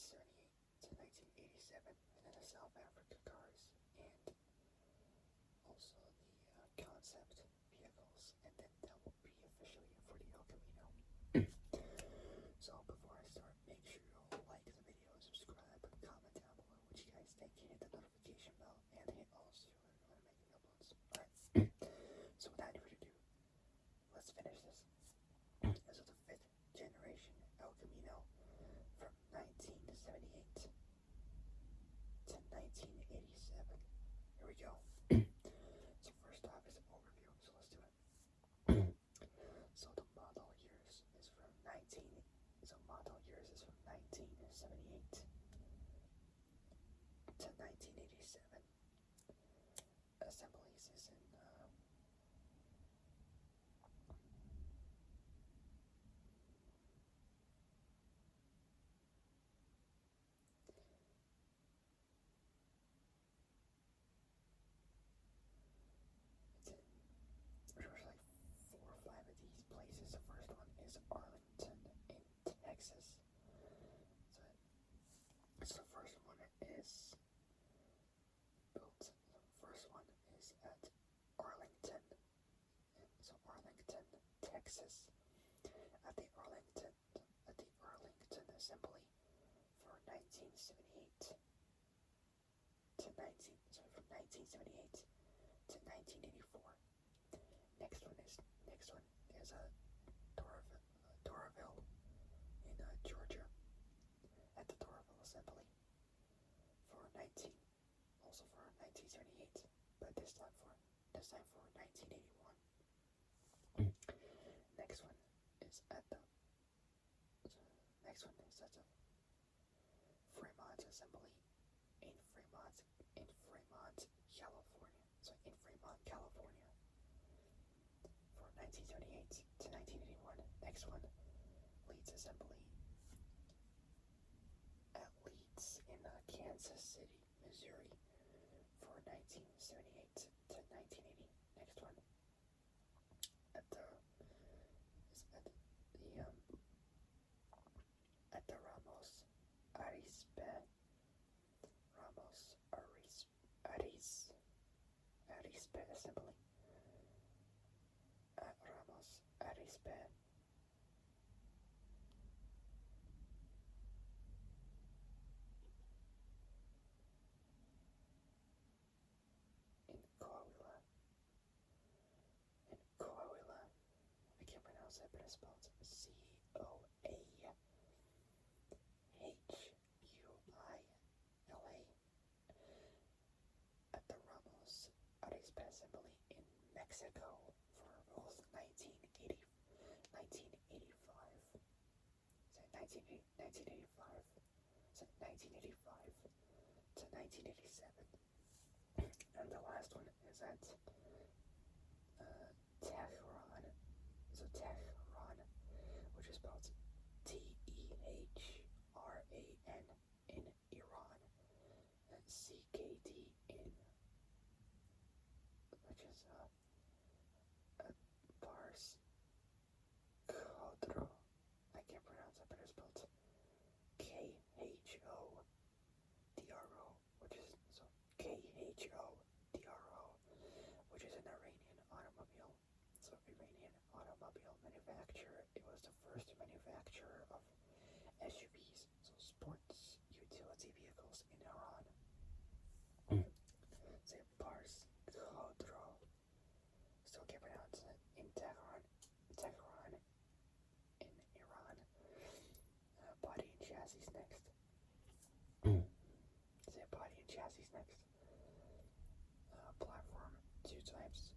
1978 to 1987, and then the South Africa cars, and also the concept vehicles, and then that will be officially it for the El Camino. So before I start, make sure you'll like the video, subscribe, comment down below what you guys think, hit the notification bell, and hit all so you know when I make new uploads. Alright, so without any further ado, let's finish this. This is the 5th generation El Camino from 1978 to 1987. Here we go. So first off is an overview, so let's do it. So the model years is from 1978 to 1987. Assemblies is in there's like 4 or 5 of these places. The first one is Arlington in Texas. So the first one is built. The first one is at Arlington. So Arlington, Texas. At the Arlington Assembly for 1978 to 1978 to 1984. Next one is Doraville in Georgia, at the Doraville Assembly for 1978, but this time for 1981. Next one is at the Fremont Assembly in Fremont, California. So in Fremont, California for 1978 to 1981. Next one, Leeds Assembly at Leeds in Kansas City, Missouri for 1978 to 1980. Next one at the Ramos Arizpe Assembly at Ramos Arizpe in Coahuila. I can't pronounce it, but it's spelled Coahuila. At the Ramos Arizpe Assembly in Mexico for both 1985. So 1985 to 1987. And the last one is at Tehran. So Tehran, which is spelled Tehran in Iran, and CKD in, which is Pars Khodro. I can't pronounce it, but it's spelled Khodro, which is so Khodro, which is an Iranian automobile. So Iranian automobile manufacturer. It was the first manufacturer of SUVs, so sports utility vehicles in Iran. Say Pars Khodro. Still can't pronounce it. In Tehran in Iran. Body and chassis next. Say body and chassis next. Platform 2 types.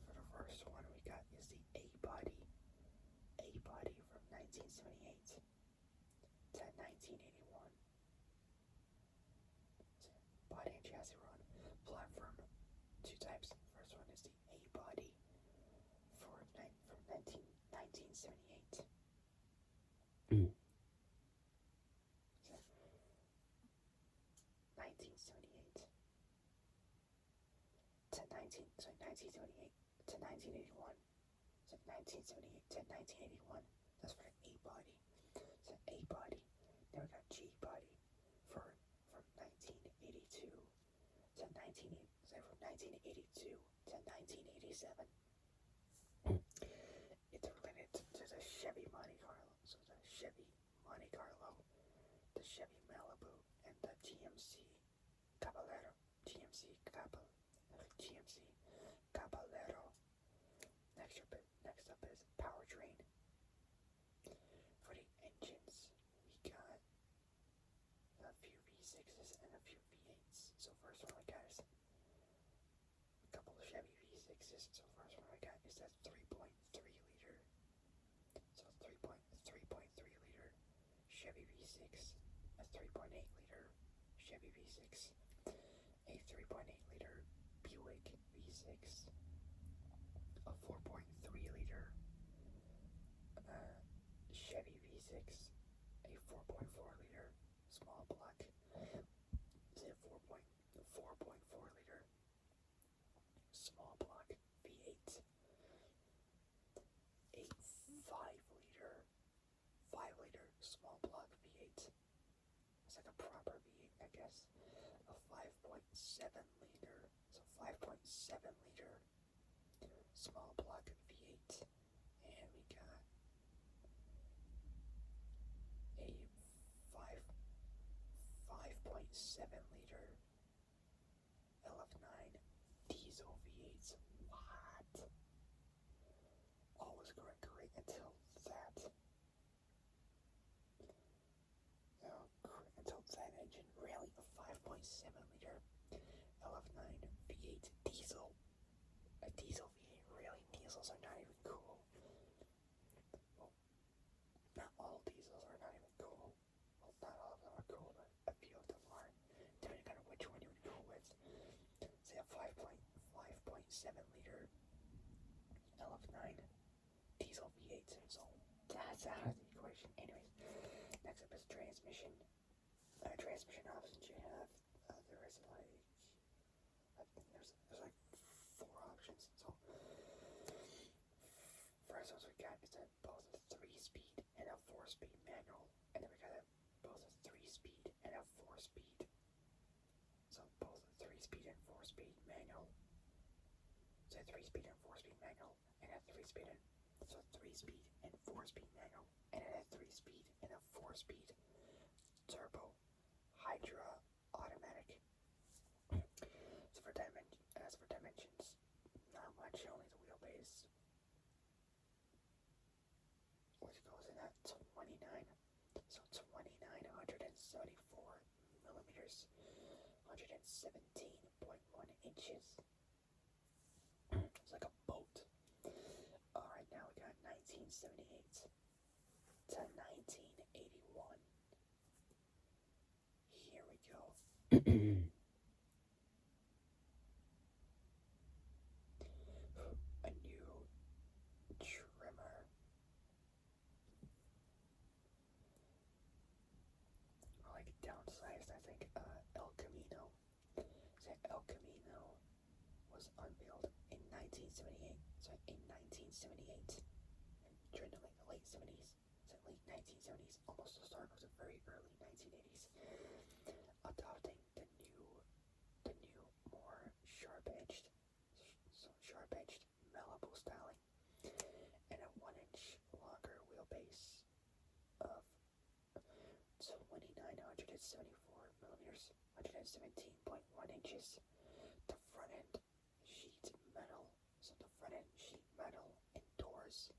For the first one we got is the A-body from 1978 to 1981. So body and chassis run. Platform 2 types. First one is the A-body from 1978. So 1978 to 1981. So 1978 to 1981. That's for the A-body. So A-body. Then we got G body from 1982 to 1987. It's related to the Chevy Monte Carlo. So the Chevy Monte Carlo, the Chevy Malibu, and the GMC Caballero. GMC Caballero. Next up is powertrain. For the engines, we got a few V6s and a few V8s. So first one I got is a couple of Chevy V6s. So first one I got is that 3.3 liter. So 3.3 liter Chevy V6, a 3.8 liter Chevy V6, a 3.8 liter Buick V6, a 4.3 liter Chevy V6, a 4.4 liter small block, is a 4.4 liter small block V8, a 5 liter small block V8. It's like a proper V8, I guess. A 5.7 liter, so 5.7 liter small block V8, and we got a 5.7 liter LF9 diesel V8. What? All was going great until that. Until that engine, really, a 5.7 liter LF9 V8 diesel. A diesel V8, really? Diesels are not even cool. Well, not all diesels are not even cool. Well, not all of them are cool, but a few of them are. Depending on which one you would go with. Say a 5.7 liter LF9 diesel V8. So that's out of the equation. Anyways, next up is transmission. Transmission options you have. There is like there's like 4 options. So first ones we got is both a 3-speed and a 4-speed manual, and then we got both a 3-speed and a 4-speed. So both a 3-speed and 4-speed manual. So a 3-speed and 4-speed manual, and a 3-speed and 4-speed manual, and a 3-speed and a 4-speed turbo Hydra automatic. So for dimensions, not much, only the wheelbase, which goes in at 29, so 2,974 millimeters, 117.1 inches. It's like a boat. Alright, now we got 1978 to 1981. Here we go. A new trimmer. Or like downsized, I think. El Camino. So El Camino was unveiled in 1978. So in 1978, during the late 70s, so late 1970s, almost the start of the very early 1980s, adopting the new more sharp-edged Malibu styling, and a 1-inch longer wheelbase of 2,974 millimeters, 117.1 inches. The front end sheet metal, so the front end sheet metal and doors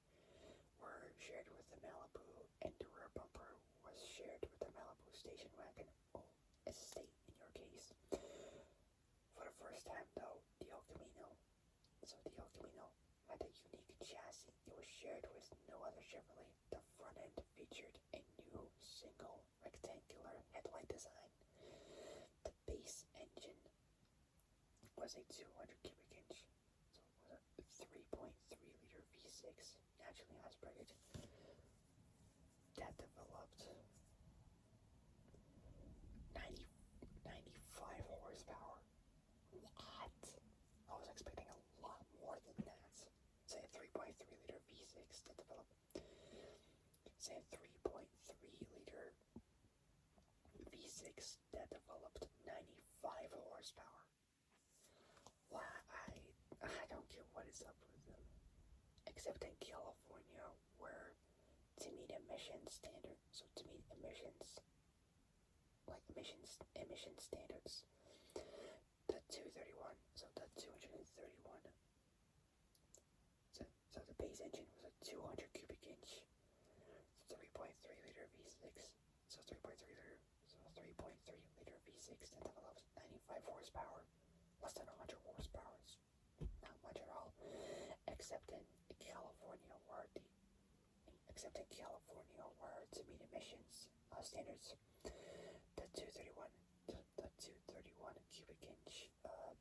were shared with the Malibu, and the rear bumper was shared with the Malibu station wagon, or estate in your case. For the first time though, the El Camino had a unique chassis. It was shared with no other Chevrolet. The front end featured a new single rectangular headlight design. The base engine was a 200 cubic inch, so it was a 3.3 liter V6, naturally aspirated, that developed 95 horsepower. What? I was expecting a lot more than that. Say a 3.3 liter V6 that developed, say a 3.3 liter V6 that developed 95 horsepower. Well, I don't get what is up with them. Except in California, where to meet emission standards, so to meet emissions, like emission standards, the 231, so the 231, so the base engine was a 200 cubic inch, 3.3 liter V6, so 3.3 liter, V6 that develops 95 horsepower, less than 100 horsepower. It's not much at all, except in California, where to meet emissions standards, the 231 cubic inch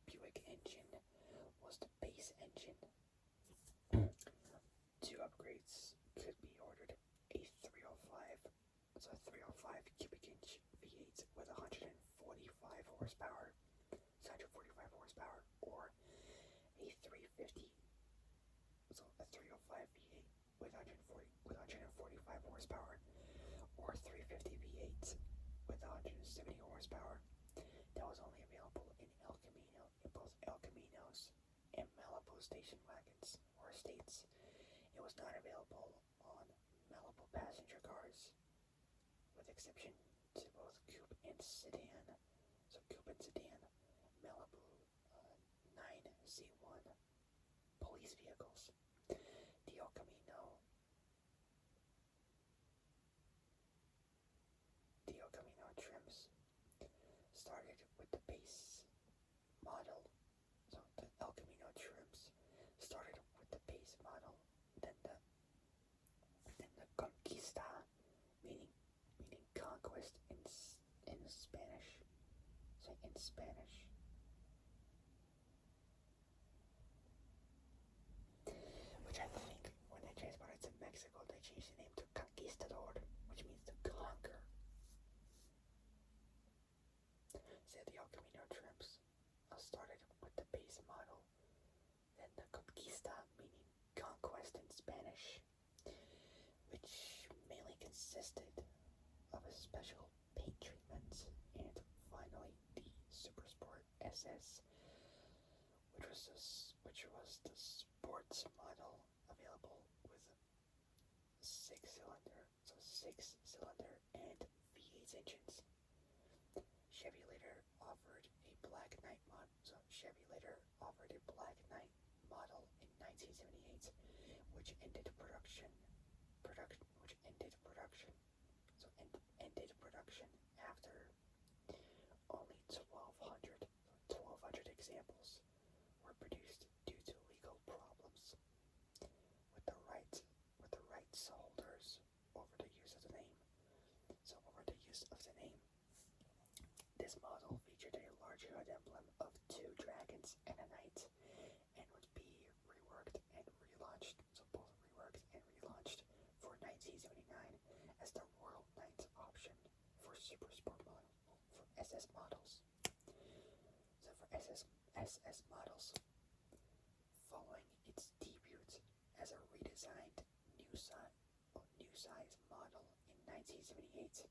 Buick engine was the base engine. Two upgrades could be ordered: a 305, so a 305 cubic inch V8 with 145 horsepower, or a 350, so a 305 V8 with 145 horsepower, or 350 V8 with 170 horsepower. That was only available in El Camino, in both El Caminos and Malibu station wagons or estates. It was not available on Malibu passenger cars, with exception to both coupe and sedan. So coupe and sedan Malibu 9C1 police vehicles. The El Camino trims started with the base model. So the El Camino trims started with the base model, then the Conquista, meaning conquest in Spanish. So in Spanish. Which I think when they transported to Mexico, they changed the name to Conquistador, which means to conquer. So the El Camino trims started with the base model, then the Conquista, meaning conquest in Spanish, which mainly consisted of a special paint treatment, and finally the Supersport SS, which was the sports model available with six-cylinder and V8 engines. Chevy later offered a Black Knight model. In 1978, which ended production. Ended production after only 1,200 examples were produced due to legal problems with the rights holders over the use of the name. This model featured a large hood emblem of two dragons and a knight, and would be reworked and relaunched, for 1979 as the Royal Knight option for Supersport for SS models. So for SS models, following its debut as a redesigned new size model in 1978,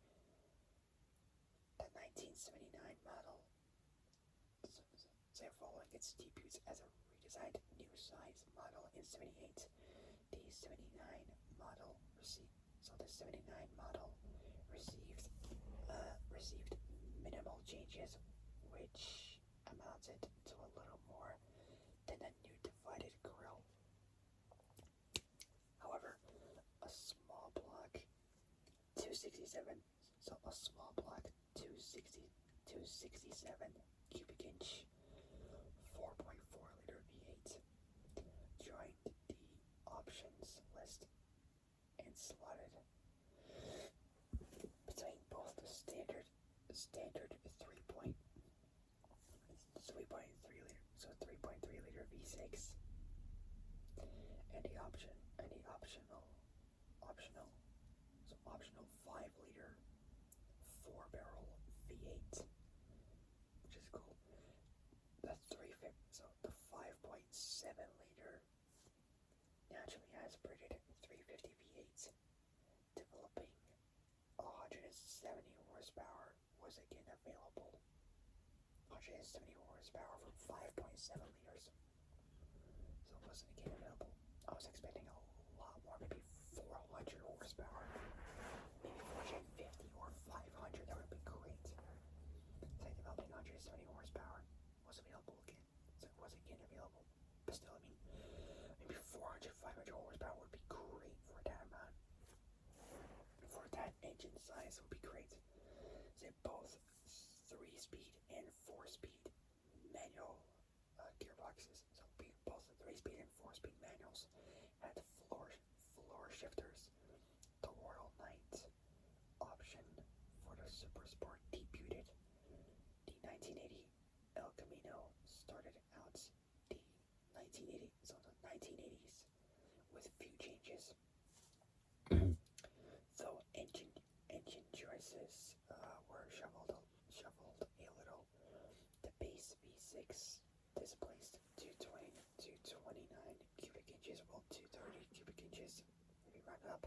the 1979 model, following its debut as a redesigned new size model in 78, the 79 model received minimal changes, which amounted to a little more than a new divided grille. However, a small block 267 cubic inch 4.4 liter V8 joined the options list and slotted between both the standard 3.3 liter, so 3.3 liter V6 and the optional 5 liter 4-barrel V8, which is cool. The 5.7 liter naturally aspirated 350 V8, developing 170 horsepower, was again 370 horsepower from 5.7 liters. So it wasn't again available. I was expecting a lot more, maybe 400 horsepower, maybe 450 or 500. That would have been great. So I developing 170 horsepower was available again. So it was again available. But still, I mean, maybe 400, 500 horsepower would be great for that amount. For that engine size would be great. So both 3-speed and 4-speed manual gearboxes. So both the 3-speed and 4-speed manuals had floor shifters. The Royal Knight option for the Super Sport debuted. The 1980 El Camino started out the 1980s with few changes. Though engine choices were shuffled a little. The base V6 displaced 229 cubic inches, well 230 cubic inches if you round up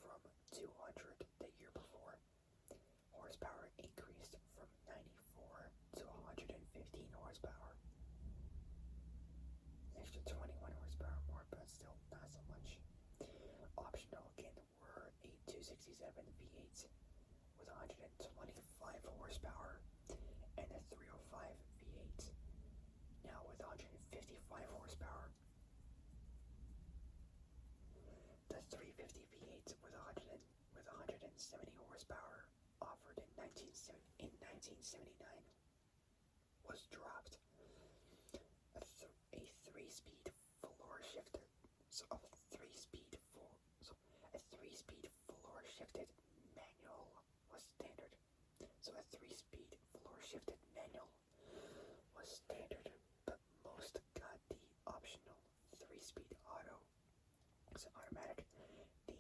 from 200 the year before. Horsepower increased from 94 to 115 horsepower. An extra 21 horsepower more, but still not so much. Optional again were a 267 V8 with 125 horsepower and a 305 V8 now with 155 horsepower. The 350 V8 with 170 horsepower offered in 1979 was dropped. A 3-speed floor shifted. So a 3-speed floor shifted manual was standard. So a 3-speed floor shifted manual was standard, but most got the optional 3-speed auto. So automatic. The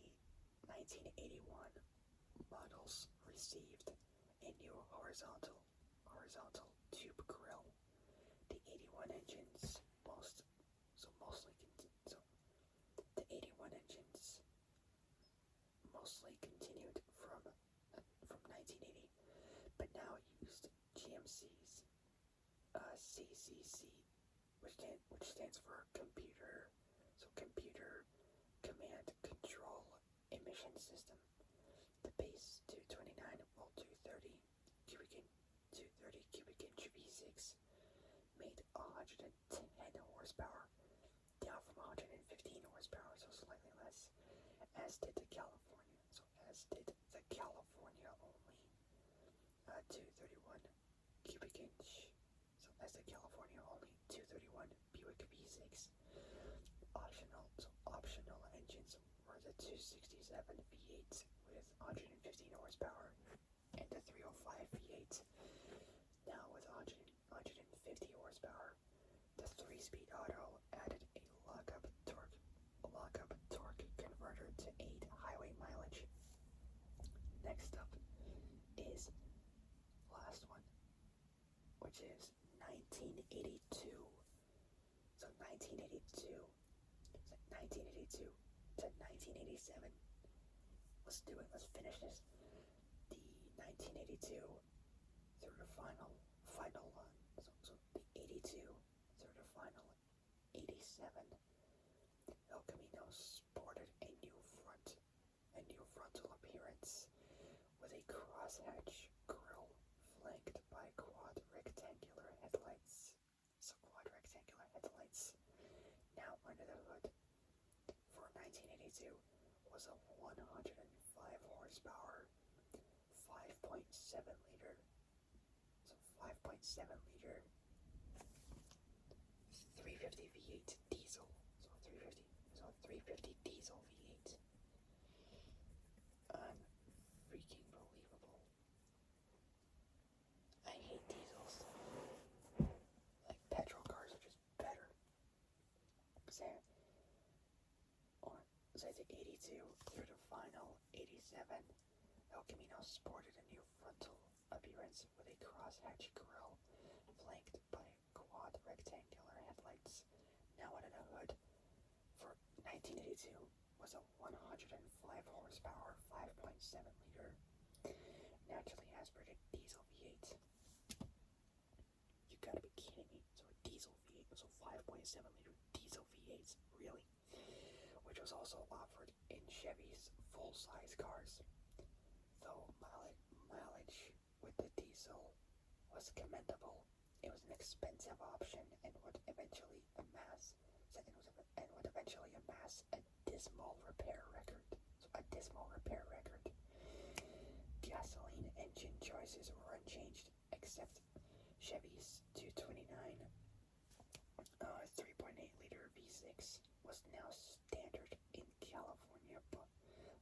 1981 models received a new horizontal tube grill. The 81 engines the 81 engines mostly continued from 1980, but now used GMC's CCC, which stands for computer command control emission system. The base 229 volt 230 cubic inch V6 made 110 horsepower, down from 115 horsepower, so slightly less, as did the California only 231 cubic inch, so as the California only 231 Buick V6. Optional engines were the 267 V8 with 115 horsepower and the 305 V8 now with 150 horsepower. The 3-speed auto added a lockup torque converter to aid highway mileage. Next up is last one, which is 1982. So 1982 to 1987. Let's do it. Let's finish this. The 1982 through the final one. So the 82 through the final 87. El Camino sported a new frontal appearance with a crosshatch grille flanked by quad rectangular headlights. So quad rectangular headlights now under the hood for 1982 was a 105 horsepower, 5.7 liter. So 5.7 liter 350 V8 diesel. So 350 diesel V8. Unfreaking believable. I hate diesels. Like petrol cars are just better. So the 82 through the final 87, El Camino sported a new frontal appearance with a crosshatch grille flanked by quad rectangular headlights. Now under the hood for 1982 was a 105 horsepower, 5.7 liter naturally aspirated diesel V8. liter diesel V8s, really, which was also offered in Chevy's full-size cars. Though mileage with the diesel was commendable, it was an expensive option and would eventually amass a dismal repair record. Gasoline engine choices were unchanged, except Chevy's 229 3.8 liter V6 was now standard in California.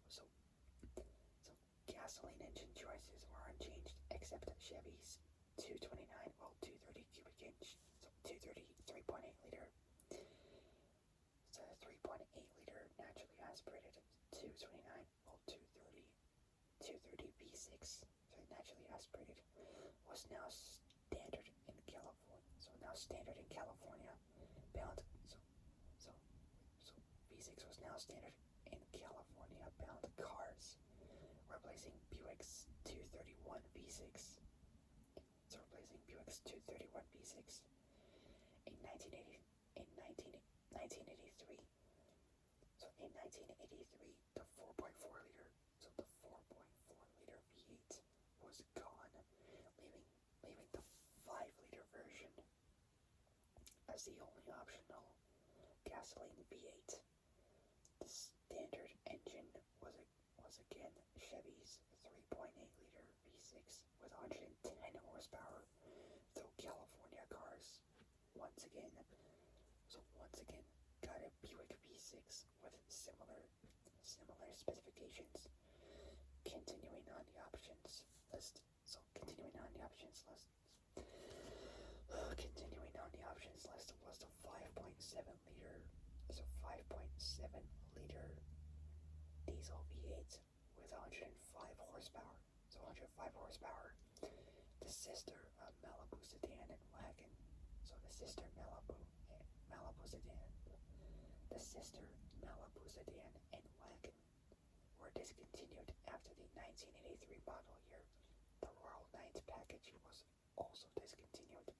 So gasoline engine choices were unchanged, except Chevy's 229, 230 cubic inch, so 230 3.8 liter. It's a 3.8 liter naturally aspirated 229, 230 V6, so naturally aspirated, was now standard in California. Bound. So V6 was now standard in California bound cars, replacing Buick's 231 V6. In 1983. So in 1983, the 4.4 liter, V8 was gone, leaving the 5 liter version as the only optional gasoline V8. The standard engine was again Chevy's 3.8 liter V6 with 110 horsepower, though California cars once again got a Buick V6 with similar specifications. Continuing on the options list was the 5.7 liter diesel V8 with 105 horsepower. The sister Malibu sedan and wagon. So the sister Malibu sedan and wagon were discontinued after the 1983 model year. The Royal Knight package was also discontinued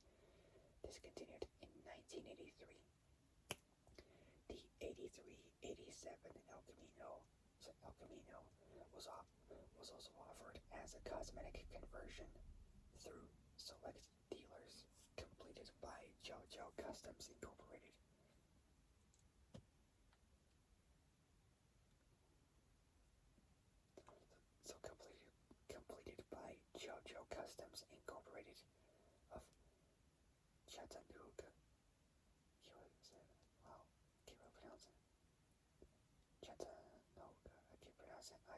in 1983. The 83-87 El Camino was also offered as a cosmetic conversion through select dealers, completed by JoJo Customs Incorporated. Completed by JoJo Customs Incorporated of Chattanooga.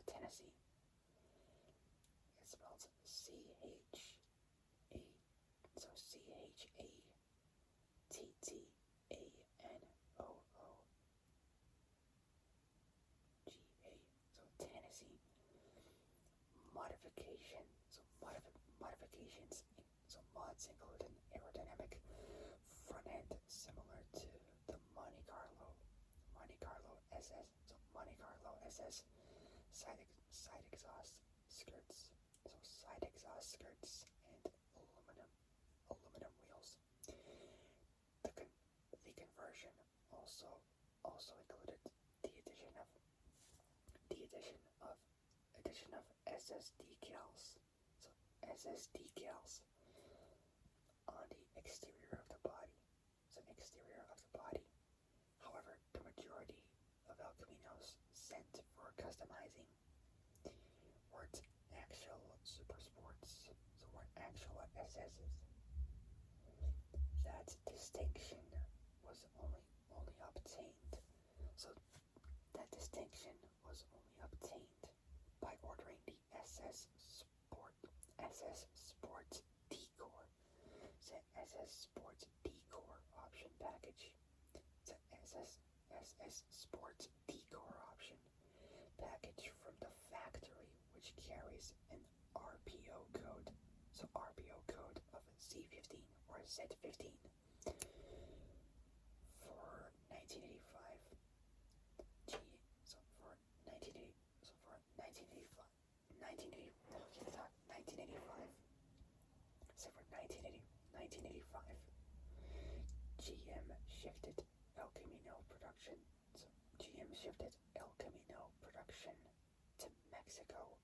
Tennessee. It spells C-H-A-T-T-A-N-O-O-G-A. So Tennessee. Mods include an aerodynamic front end similar to the Monte Carlo SS. So Monte Carlo SS side exhaust skirts, and aluminum wheels. The conversion also included the addition of SS decals. So SS decals on the exterior of the body. However, the majority of El Caminos sent for customizing weren't actual super sports, so weren't actual SS's. That distinction was only obtained. So that distinction was only obtained by ordering the SS Sports Decor. So SS Sports Decor option package. The SS Sports Decor option package from the factory, which carries an RPO code. So RPO code of Z15 or Z15 for 1985. For 1985, GM shifted El Camino production. So GM shifted El Camino production to Mexico,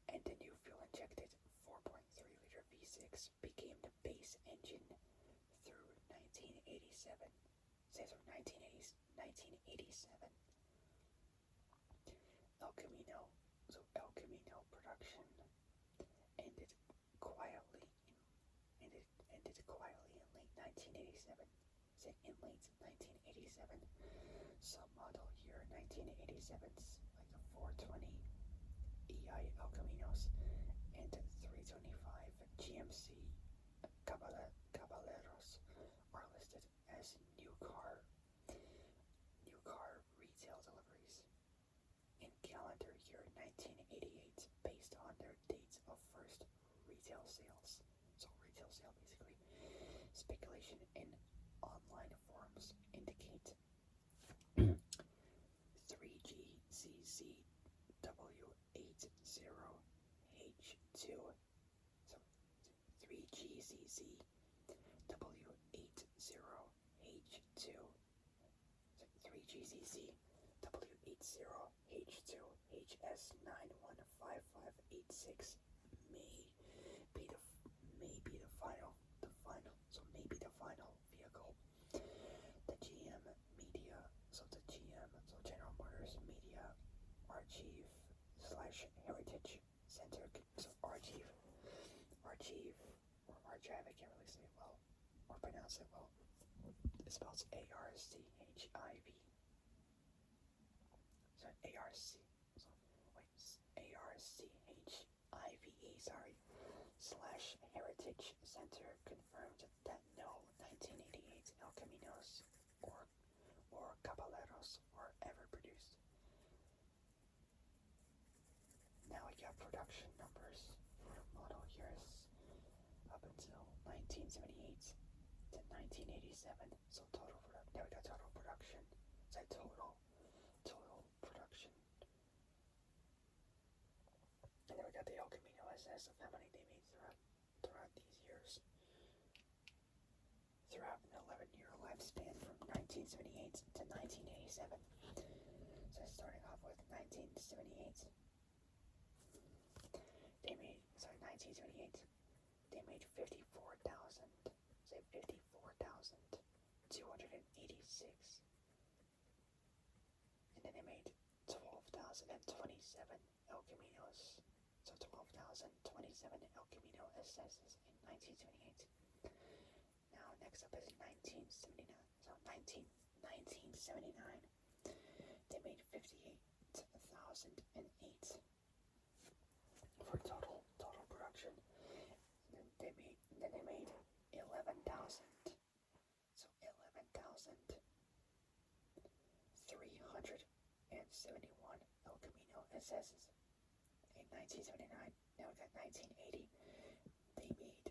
and the new fuel-injected 4.3-liter V6 became the base engine through 1987. Say through 1987. El Camino production ended quietly in late 1987. Say in late 1987. Some model year 1987s like the 420 EI El Caminos and 325 GMC Caballeros are listed as new car retail deliveries in calendar year 1988 based on their dates of first retail sales. So retail sale basically. Speculation in online forums indicate 3GCC W80H2. So 3GCC W80H2. So 3GCC W80H2 HS915586 may be the final vehicle. The GM media, so General Motors Media Archive / Heritage Center, so Archive, or Archive, I can't really say it well, or pronounce it well. It spells ARCHIV. So ARCHIVE, sorry, / Heritage Center confirmed that no 1988 El Caminos or Caballeros were ever produced. Now we got production numbers for model years up until 1978 to 1987. So now we got total production. So total production. And then we got the El Camino SS of how many they made throughout these years. Throughout an 11-year lifespan from 1978 to 1987. So starting off with 1978. 1978, they made 54,000, say 54,286. And then they made 12,027 El Caminos. So 12,027 El Camino SSs in 1978. Now next up is 1979. So 1979, they made 58,008 for total production. And then they made 11,000. So 11,371 El Camino SSs in 1979. Now we got 1980. They made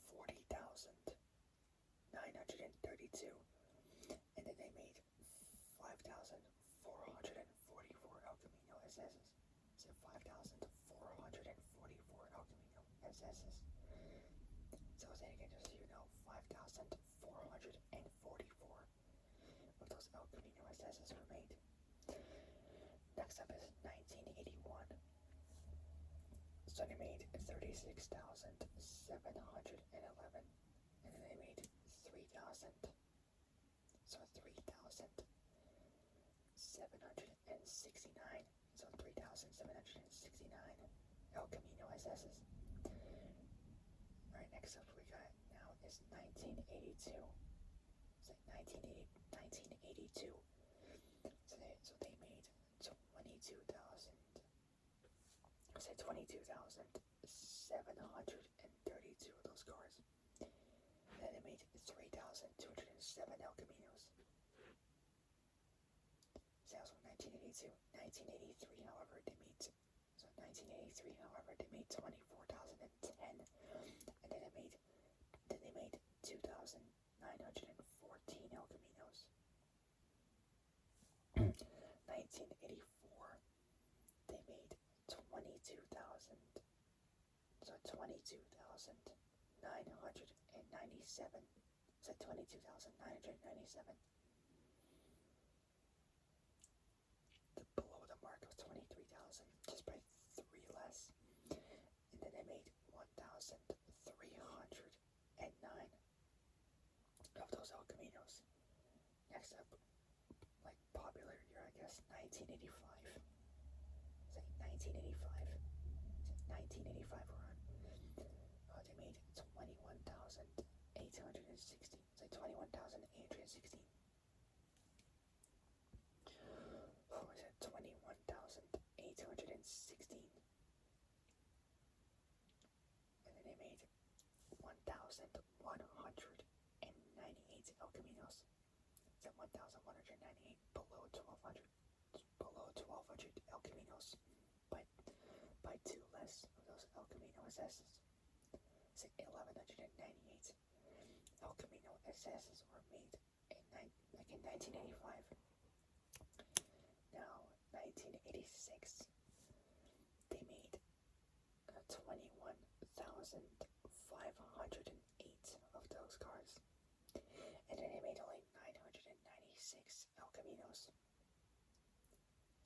40,932. And then they made 5,444 El Camino SSs. So 5,444 El Camino SSs. So I'll say it again just so you know, 5,444 of those El Camino SSs were made. Next up is 1981. So they made 36,711. And then they made 3,000. So 3,769. So 3,769 El Camino SSs. Alright, next up we got now is 1982. It's like 1982. So they made 22,000. I said 22,732 of those cars. And then they made 3,207 El Caminos. Sales from 1982. 1983, however, they made 24,010, and then they made 2,914 El Caminos. 1984, they made 22,000. So 22,997. It's at 22,997. Below the mark of 23,000, just by 3 less. And then they made 1,309 of those El Caminos. Next up, like popular year, I guess, 1985. It's like 1985. It's like 1985 we're on. They made 21,816. It's like 21,816. What was it? 21,816. And then they made 1,198 El Caminos. It's at 1,198, below 1,200. Below 1,200 El Caminos. By 2 less of those El Camino SSs. It's at 1,198 El Camino SSs were made in 1985. Now, 1986, they made 21,508 of those cars. And then they made only 996 El Caminos.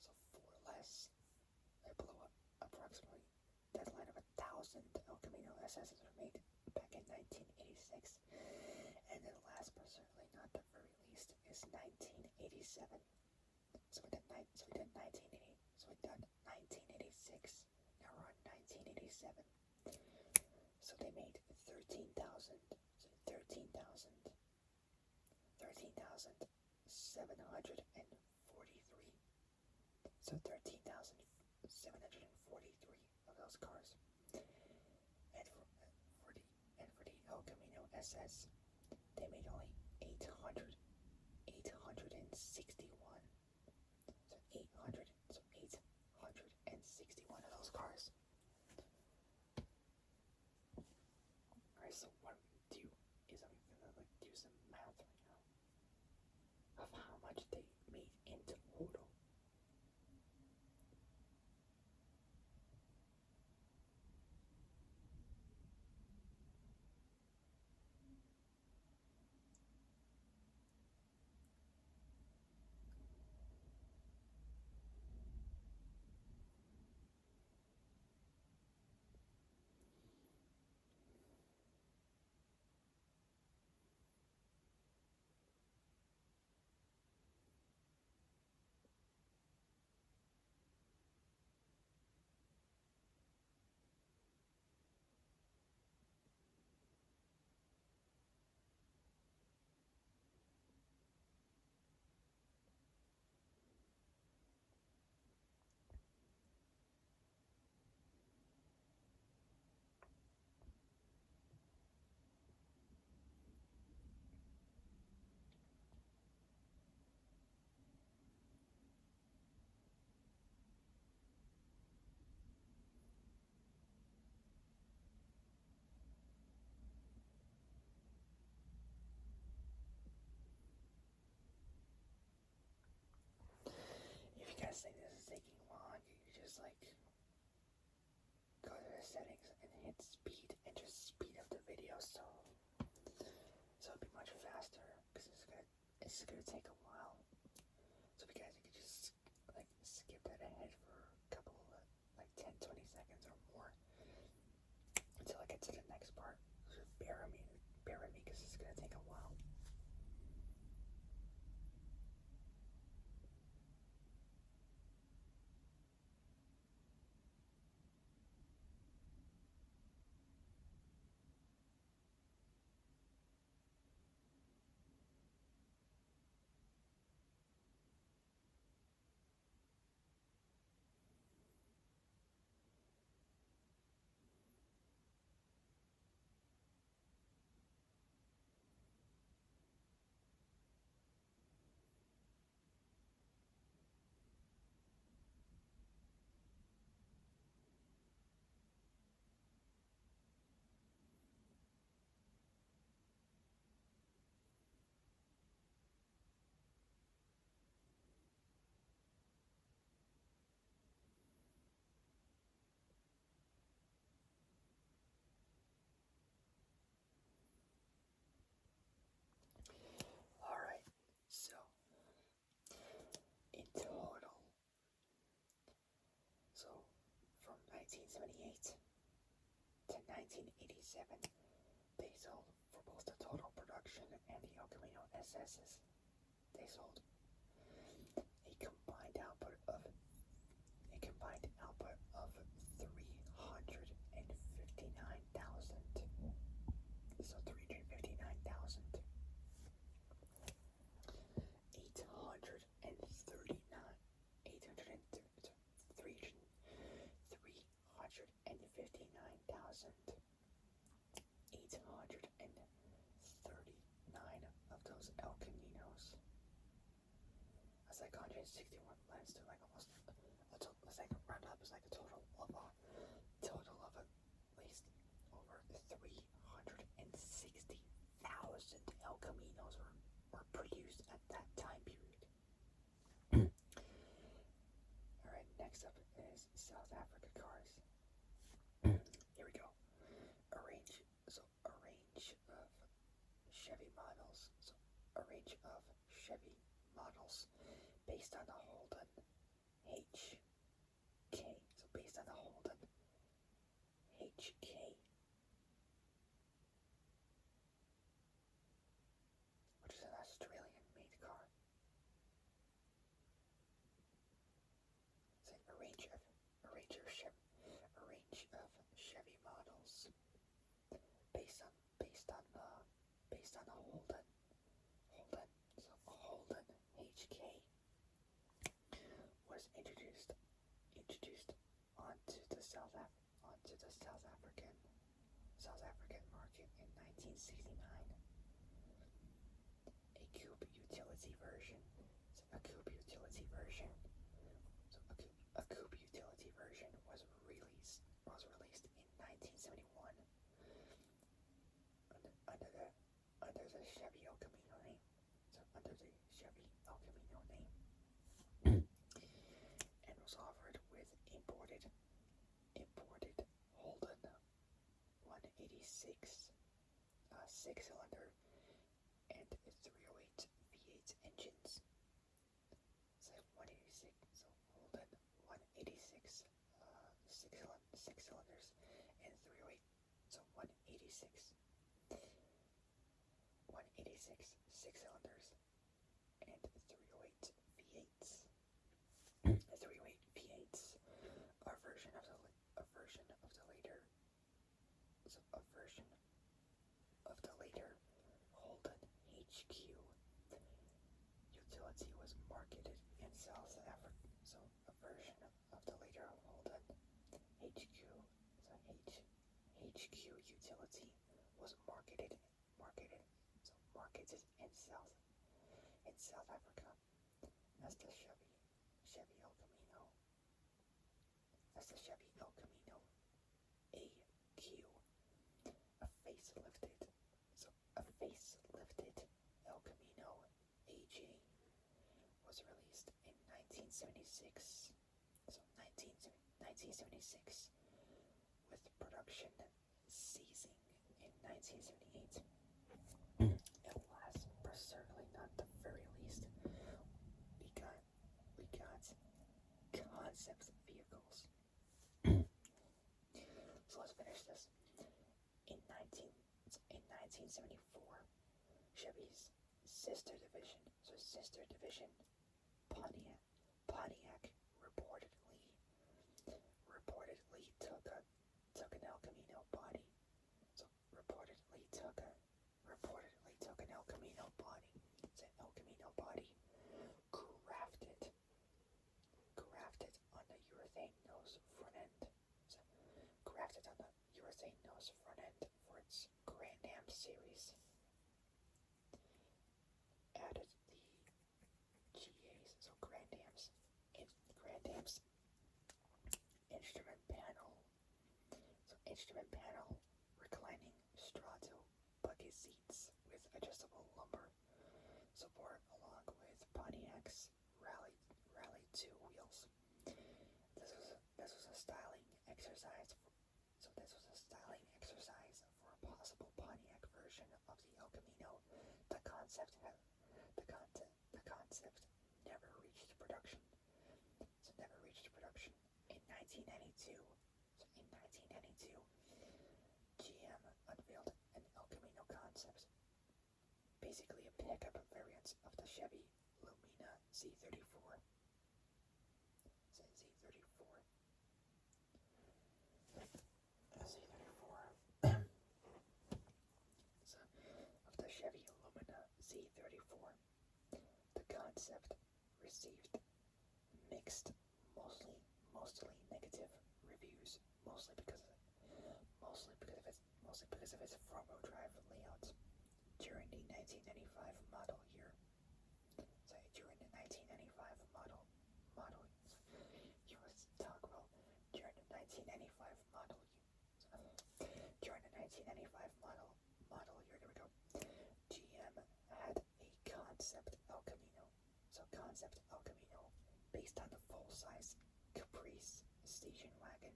So 4 less. They blew up approximately deadline of 1,000 El Camino SSs were made back in 1986. And then last but certainly not the very least is 1987. So we did 1980. So we done 1986. Now we're on 1987. So they made 13,000. So 13,743. So 13,743 of those cars. And for the El Camino SS, they made only 861. So 861 of those cars. Alright, so what I'm gonna do is I'm gonna do some math right now of how much they made in total. If you guys think this is taking long, you can just like go to the settings and hit speed and just speed up the video so it'll be much faster because it's gonna take a while. So if you guys could just like skip that ahead for a couple of like 10-20 seconds or more until I get to the next part. So bear with me because it's gonna take a while. 87, they sold, for both the total production and the El Camino SSs, they sold a combined output of 359,000. So 359,000. 839 of those El Caminos. That's like 161 lines to like almost, let's like round up, it's like a total of at least over 360,000 El Caminos were produced at that time period. Alright, next up is South Africa cars. Here we go. A range of Chevy models. So a range of Chevy models based on the Holden HK. So based on the Holden HK. Which is an Australian-made car. It's like a range of Chevy models based on the Holden. So Holden HK was introduced onto the South African market in 1969. A coupe utility version. A coupe utility version was released in 1971 under the Chevy El Camino name. So under the Chevy El Camino name, and was offered with imported Holden 186 six-cylinder and 308 V8 engines. So 186, so Holden 186 six cylinders and 308, so 186 six cylinders and 308 V8s. 308 V8s are a version of the later Holden HQ utility was marketed in South Africa. So a version of the later Holden HQ, so HQ utility was marketed in South Africa as the Chevy El Camino. As the Chevy El Camino AQ, a facelifted El Camino AJ was released in 1976. So 1976, with production ceasing in 1978. And last, but certainly not the very least, we got concept vehicles. So let's finish this. In 1974, Chevy's sister division, Pontiac reportedly took an El Camino body. So reportedly took an El Camino body. It's an El Camino body grafted on the urethane nose front end. So grafted on the urethane nose front end for its Grand Am series. Added the GAs, so Grand Am's instrument panel, reclining Strato bucket seats with adjustable lumbar support, along with Pontiac's Rally 2 wheels. This was a styling exercise for a possible Pontiac version of the El Camino. The concept never reached production. In 1992, GM basically a pickup variant of the Chevy Lumina Z34. Z34. So, of the Chevy Lumina Z34, the concept received mixed, mostly negative reviews, mostly because of its front-wheel drive layout during the 1995 model year. So during the 1995 model you must talk about during the 1995 model during the 1995 model year. There we go. GM had a concept El Camino. So concept El Camino based on the full-size Caprice station wagon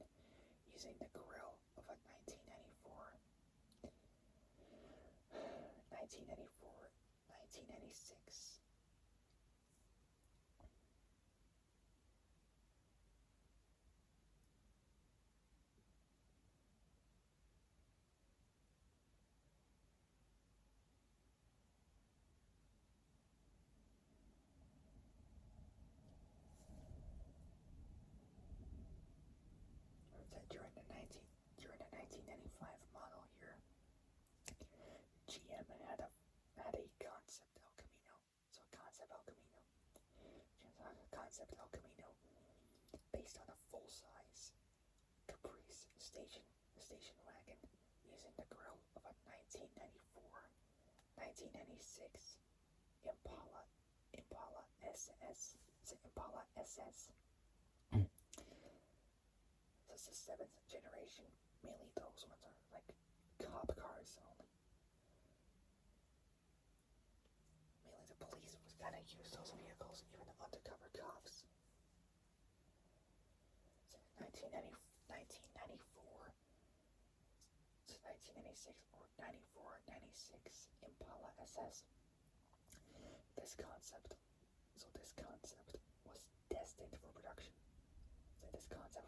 using the grille of a 1996. During the 1995 model year, GM had a concept El Camino. So concept El Camino. Concept El Camino based on a full-size Caprice station wagon using the grille of a 1996 Impala SS. Impala SS. This is the 7th generation. Mainly those ones are like cop cars only. Mainly the police was kind of use those vehicles, even the undercover cops. So 1994, so 1996 or 94, 96 Impala SS. This concept was destined for production. So this concept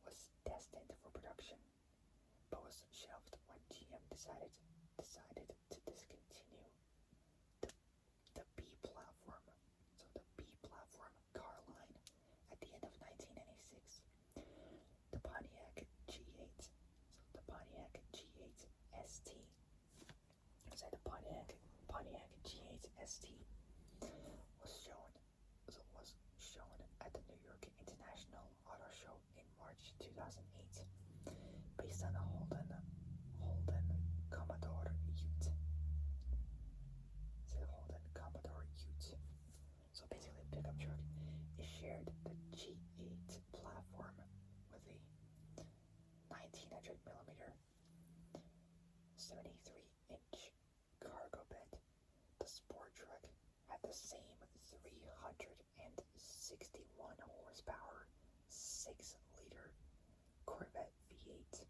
was destined for production, but was shelved when GM decided to discontinue the B platform. So the B platform car line at the end of 1996. The Pontiac G8. So the Pontiac G8 ST. So the Pontiac G8 ST was shown at the New York International Auto Show in March 2008, based on a Holden Commodore Ute. So Holden Commodore Ute. So basically, a pickup truck. It shared the G8 platform with a 1900mm 73-inch cargo bed. The sport truck had the same 361 horsepower 6-liter Corvette V8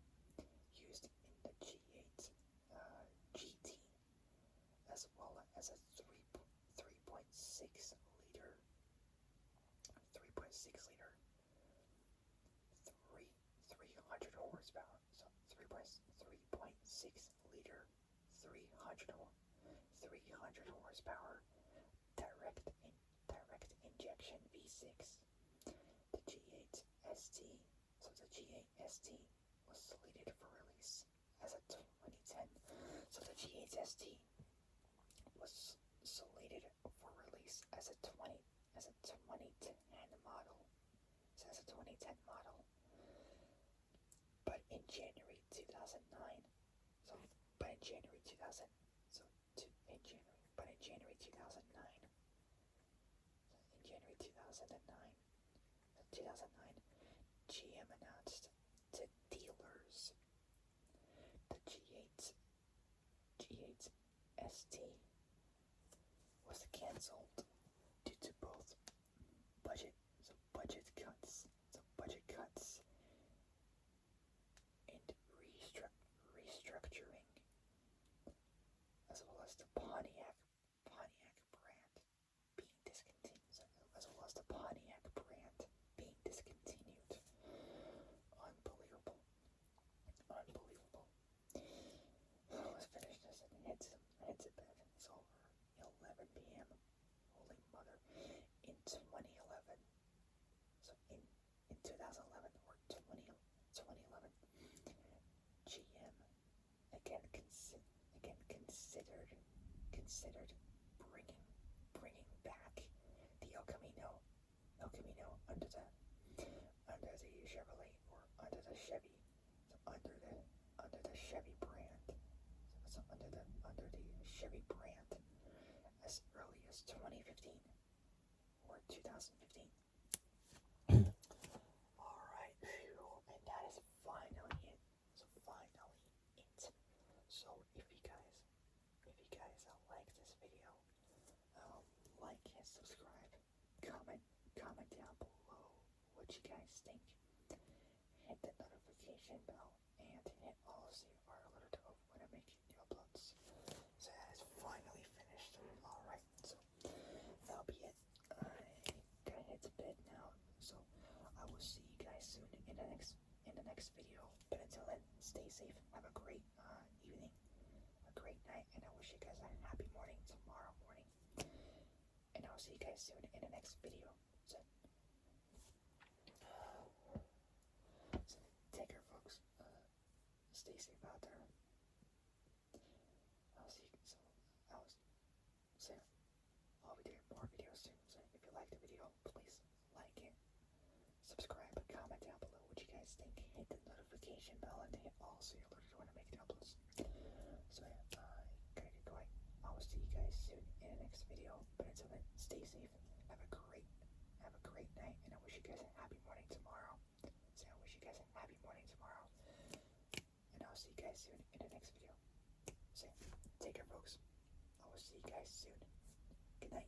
used in the G8 GT, as well as a 3.6 liter 300 horsepower. So 3.6 liter 300 horsepower direct injection V6. The G8 ST. So the G8 ST was slated for release as a 2010. So the G8 ST was slated for release as a 2010 model. So as a 2010 model. But in January 2009. But in January 2009. GM announced to dealers the G8 ST was cancelled due to both budget cuts and restructuring, as well as the Pontiac brand being discontinued. Unbelievable. considered bringing back the El Camino under the Chevrolet or under the Chevy, so under the Chevy brand, so under the Chevy brand as early as 2015 or 2015. Alright, and that is finally it. So if you guys like this video, like and subscribe, comment down below what you guys think. Hit the notification bell and hit all CR alert when I make new uploads. So that is finally finished. Alright, so that'll be it. I gotta head to bed now. So I will see you guys soon in the next video. But until then, stay safe. Have a great evening, a great night, and I wish you guys a happy morning tomorrow morning. And I'll see you guys soon in the next video. So take care, folks. Stay safe out there. I'll see you. I'll be doing more videos soon. So if you like the video, please like it, subscribe, comment down below what you guys think. Hit the notification bell and hit all so you're alerted when I make the uploads. So gotta get going. I will see you guys soon in the next video. But until then, stay safe. Have a great night, and I wish you guys a happy morning tomorrow. So I wish you guys a happy morning tomorrow. And I'll see you guys soon in the next video. So take care, folks. I will see you guys soon. Good night.